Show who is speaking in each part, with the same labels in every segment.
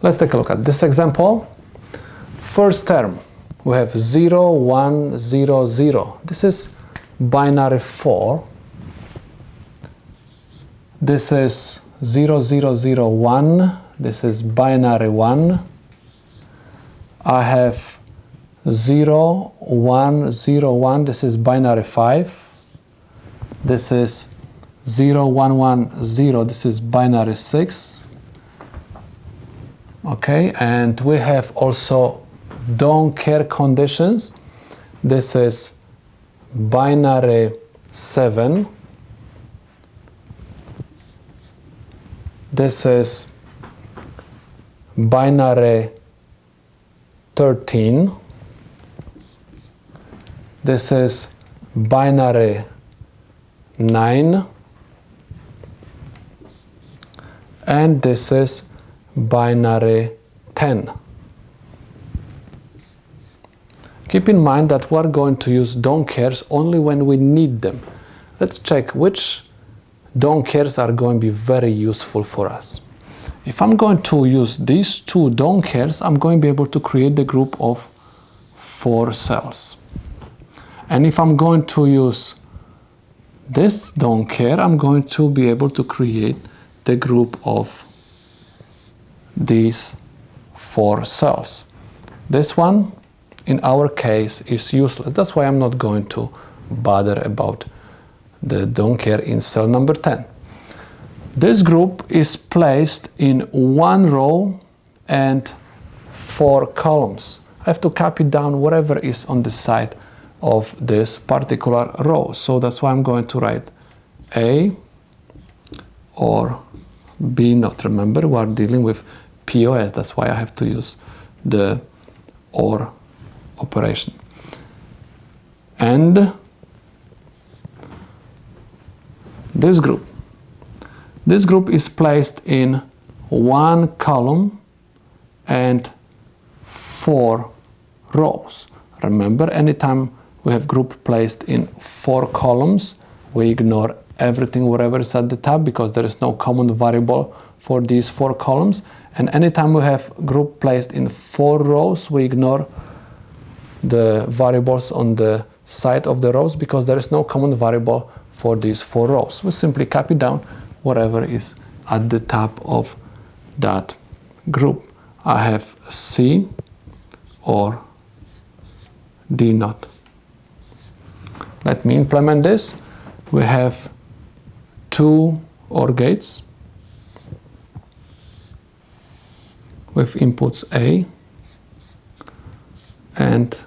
Speaker 1: Let's take a look at this example. First term, we have 0, 1, 0, 0. This is binary 4. This is 0, 0, 0, 1. This is binary 1. I have 0, 1, 0, 1. This is binary 5. This is 0, 1, 1, 0. This is binary 6. Okay, and we have also don't care conditions. This is binary 7. This is binary 13. This is binary 9. And this is binary 10. Keep in mind that we're going to use don't cares only when we need them. Let's check which don't cares are going to be very useful for us. If I'm going to use these two don't cares, I'm going to be able to create the group of 4 cells. And if I'm going to use this don't care, I'm going to be able to create the group of these 4 cells. This one, in our case, is useless. That's why I'm not going to bother about the don't care in cell number 10. This group is placed in 1 row and 4 columns. I have to copy down whatever is on the side of this particular row. So that's why I'm going to write A or B not. Remember, we are dealing with POS. That's why I have to use the OR operation. And this group. This group is placed in 1 column and 4 rows. Remember, anytime we have group placed in 4 columns, we ignore everything whatever is at the top because there is no common variable for these 4 columns. And anytime we have group placed in 4 rows, we ignore the variables on the side of the rows because there is no common variable for these 4 rows. We simply copy down whatever is at the top of that group. I have C or D naught. Let me implement this. We have 2 OR gates with inputs A and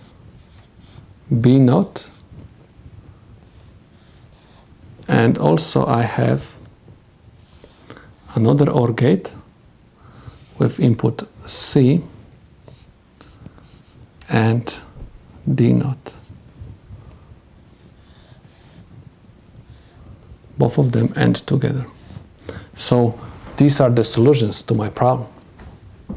Speaker 1: B naught, and also I have another OR gate with input C and D naught. Both of them end together. So these are the solutions to my problem.